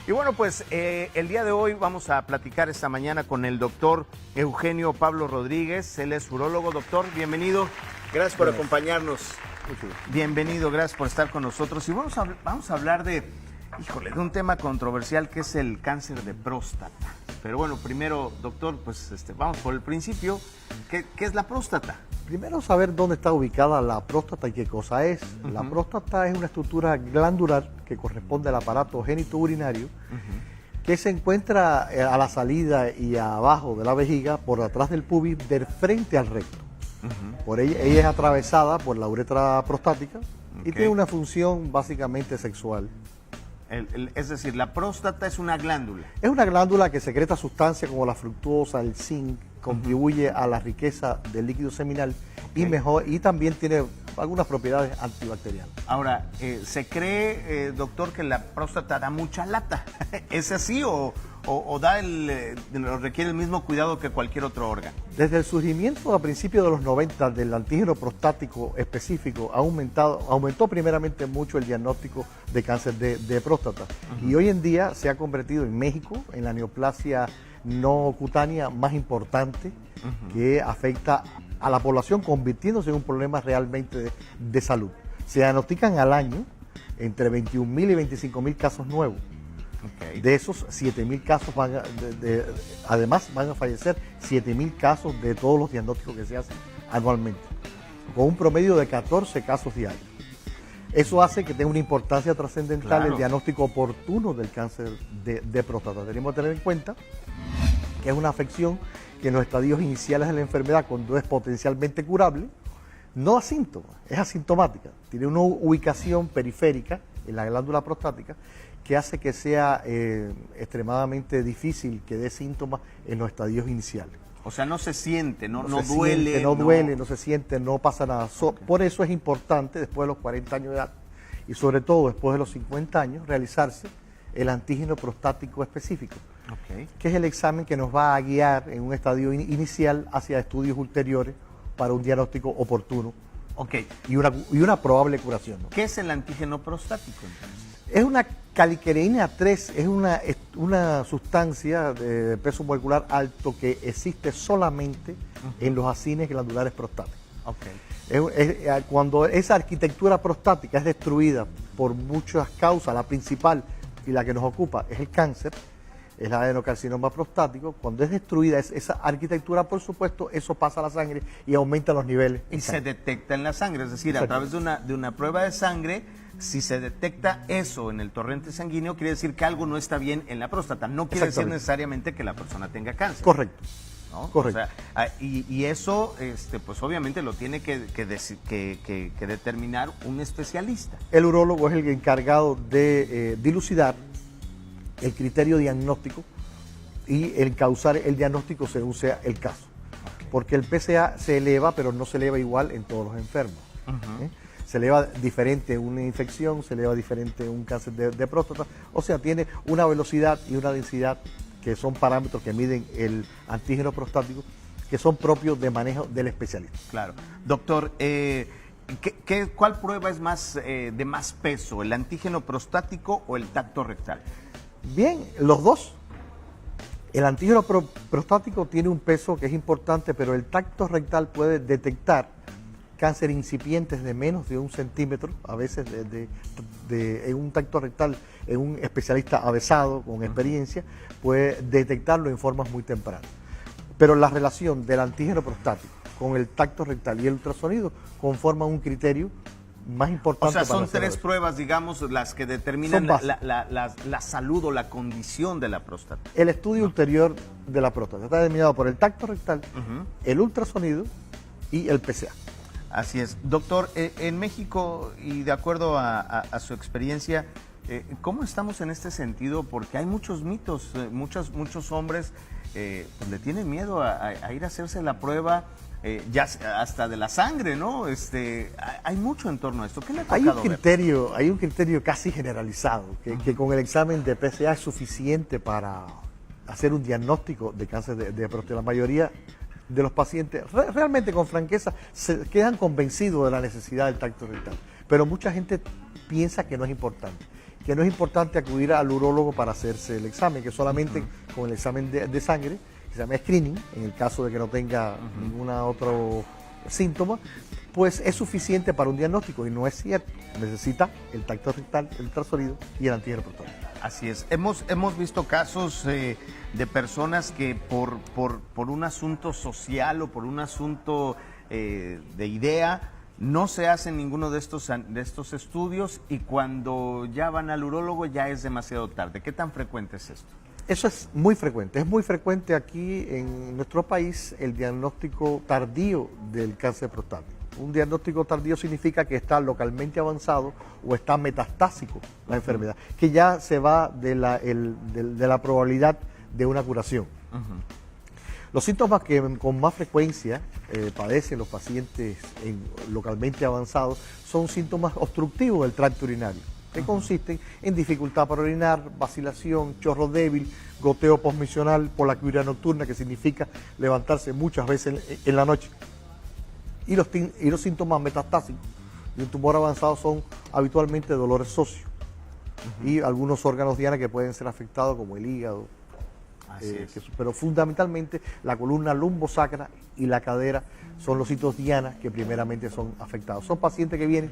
Y bueno, pues el día de hoy vamos a platicar esta mañana con el doctor Eugenio Pablo Rodríguez. Él es urólogo. Doctor, bienvenido. Gracias por acompañarnos. Bienvenido, gracias por estar con nosotros. Y vamos a hablar de un tema controversial que es el cáncer de próstata. Pero bueno, primero, doctor, pues vamos por el principio. ¿Qué es la próstata? Primero saber dónde está ubicada la próstata y qué cosa es. La próstata es una estructura glandular que corresponde al aparato genitourinario que se encuentra a la salida y abajo de la vejiga, por detrás del pubis, del frente al recto. Por ella es atravesada por la uretra prostática y tiene una función básicamente sexual. Es decir, la próstata es una glándula. Es una glándula que secreta sustancias como la fructuosa, el zinc, contribuye a la riqueza del líquido seminal y también tiene algunas propiedades antibacterianas. Ahora, se cree, doctor, que la próstata da mucha lata. ¿Es así o requiere el mismo cuidado que cualquier otro órgano? Desde el surgimiento a principios de los 90 del antígeno prostático específico aumentó primeramente mucho el diagnóstico de cáncer de próstata. Y hoy en día se ha convertido en México en la neoplasia no cutánea más importante que afecta a la población, convirtiéndose en un problema realmente de salud. Se diagnostican al año entre 21.000 y 25.000 casos nuevos. De esos, 7.000 casos además van a fallecer 7.000 casos de todos los diagnósticos que se hacen anualmente, con un promedio de 14 casos diarios. Eso hace que tenga una importancia trascendental el diagnóstico oportuno del cáncer de próstata. Tenemos que tener en cuenta que es una afección que en los estadios iniciales de la enfermedad, cuando es potencialmente curable, no da síntomas, es asintomática. Tiene una ubicación periférica en la glándula prostática que hace que sea extremadamente difícil que dé síntomas en los estadios iniciales. O sea, no se siente, no duele. No duele, no se siente, no pasa nada. Por eso es importante, después de los 40 años de edad, y sobre todo después de los 50 años, realizarse el antígeno prostático específico, que es el examen que nos va a guiar en un estadio inicial hacia estudios ulteriores para un diagnóstico oportuno y una probable curación, ¿no? ¿Qué es el antígeno prostático entonces? Es una caliquereína 3, es una sustancia de peso molecular alto que existe solamente en los acines glandulares prostáticos. Cuando esa arquitectura prostática es destruida por muchas causas, la principal y la que nos ocupa es el cáncer, es el adenocarcinoma prostático. Cuando es destruida esa arquitectura, por supuesto, eso pasa a la sangre y aumenta los niveles. Y se detecta en la sangre, es decir, a través de una prueba de sangre, si se detecta eso en el torrente sanguíneo, quiere decir que algo no está bien en la próstata. No quiere decir necesariamente que la persona tenga cáncer. Correcto. ¿No? Correcto. O sea, y eso, pues obviamente lo tiene que determinar un especialista. El urólogo es el encargado de dilucidar el criterio diagnóstico y el causar el diagnóstico según sea el caso. Porque el PSA se eleva, pero no se eleva igual en todos los enfermos. Se eleva diferente una infección, se eleva diferente un cáncer de próstata. O sea, tiene una velocidad y una densidad que son parámetros que miden el antígeno prostático, que son propios de manejo del especialista. Claro. Doctor, ¿cuál prueba es de más peso, el antígeno prostático o el tacto rectal? Bien, los dos. El antígeno prostático tiene un peso que es importante, pero el tacto rectal puede detectar cáncer incipientes de menos de 1 centímetro, a veces en un tacto rectal, en un especialista avesado, con experiencia, puede detectarlo en formas muy tempranas. Pero la relación del antígeno prostático con el tacto rectal y el ultrasonido conforman un criterio más importante. O sea, son tres pruebas, digamos, las que determinan la salud o la condición de la próstata. El estudio ulterior de la próstata está determinado por el tacto rectal, el ultrasonido y el PSA. Así es. Doctor, en México, y de acuerdo a su experiencia, ¿cómo estamos en este sentido? Porque hay muchos mitos, muchos hombres pues le tienen miedo a ir a hacerse la prueba, ya hasta de la sangre, ¿no? Hay mucho en torno a esto. ¿Qué le ha tocado hay un criterio casi generalizado, que con el examen de PSA es suficiente para hacer un diagnóstico de cáncer de próstata. La mayoría de los pacientes, realmente con franqueza, se quedan convencidos de la necesidad del tacto rectal, pero mucha gente piensa que no es importante. que no es importante acudir al urólogo para hacerse el examen, que solamente con el examen de sangre, que se llama screening, en el caso de que no tenga ninguna otro síntoma, pues es suficiente para un diagnóstico, y no es cierto. Necesita el tacto rectal, el ultrasonido y el antígeno prostático. Así es. Hemos visto casos de personas que por un asunto social o por un asunto de idea no se hacen ninguno de estos estudios, y cuando ya van al urólogo ya es demasiado tarde. ¿Qué tan frecuente es esto? Eso es muy frecuente aquí en nuestro país, el diagnóstico tardío del cáncer prostático. Un diagnóstico tardío significa que está localmente avanzado o está metastásico la enfermedad, que ya se va de la probabilidad de una curación. Los síntomas que con más frecuencia padecen los pacientes localmente avanzados son síntomas obstructivos del tracto urinario, que consisten en dificultad para orinar, vacilación, chorro débil, goteo posmisional por la acuidad nocturna, que significa levantarse muchas veces en la noche. Y los síntomas metastásicos de un tumor avanzado son habitualmente dolores óseos y algunos órganos diana que pueden ser afectados, como el hígado. Pero fundamentalmente la columna lumbosacra y la cadera son los sitios diana que primeramente son afectados. Son pacientes que vienen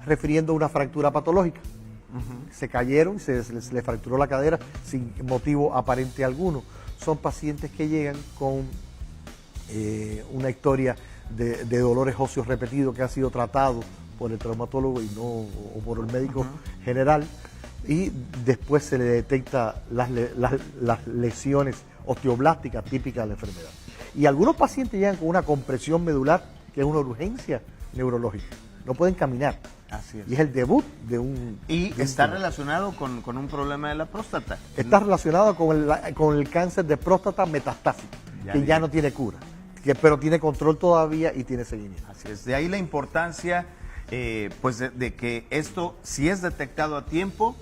refiriendo a una fractura patológica. Se cayeron y se les fracturó la cadera sin motivo aparente alguno. Son pacientes que llegan con una historia de dolores óseos repetidos que ha sido tratado por el traumatólogo o por el médico general, y después se le detecta las lesiones osteoblásticas típicas de la enfermedad. Y algunos pacientes llegan con una compresión medular, que es una urgencia neurológica. No pueden caminar. Así es. Y es el debut de un... Y está relacionado con un problema de la próstata. Está relacionado con el cáncer de próstata metastásico, que ya no tiene cura, pero tiene control todavía y tiene seguimiento. Así es. De ahí la importancia pues de que esto, si es detectado a tiempo,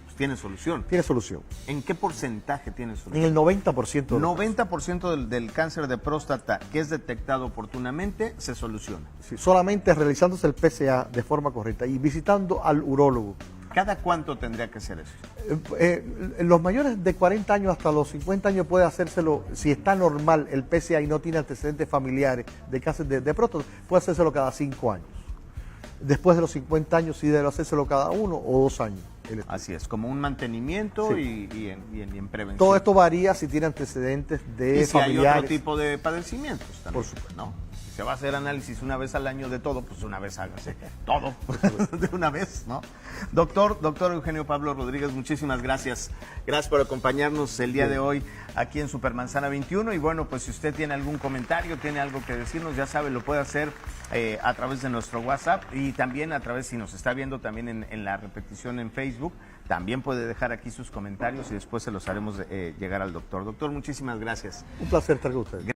pues tiene solución. Tiene solución. ¿En qué porcentaje tiene solución? En el 90%. 90% del cáncer de próstata que es detectado oportunamente se soluciona. Sí, solamente realizándose el PSA de forma correcta y visitando al urólogo. ¿Cada cuánto tendría que ser eso? Los mayores de 40 años hasta los 50 años puede hacérselo, si está normal el PSA y no tiene antecedentes familiares de cáncer de próstata, puede hacérselo cada 5 años. Después de los 50 años sí debe hacérselo cada 1 o 2 años. Así es, como un mantenimiento y en prevención. Todo esto varía si tiene antecedentes de familiares. Y hay otro tipo de padecimientos también. Por supuesto. ¿No? Si se va a hacer análisis una vez al año de todo, pues una vez hágase todo, de una vez, ¿no? Doctor Eugenio Pablo Rodríguez, muchísimas gracias. Gracias por acompañarnos el día de hoy aquí en Supermanzana 21. Y bueno, pues si usted tiene algún comentario, tiene algo que decirnos, ya sabe, lo puede hacer a través de nuestro WhatsApp, y también a través, si nos está viendo también en la repetición en Facebook, también puede dejar aquí sus comentarios y después se los haremos llegar al doctor. Doctor, muchísimas gracias. Un placer estar con ustedes.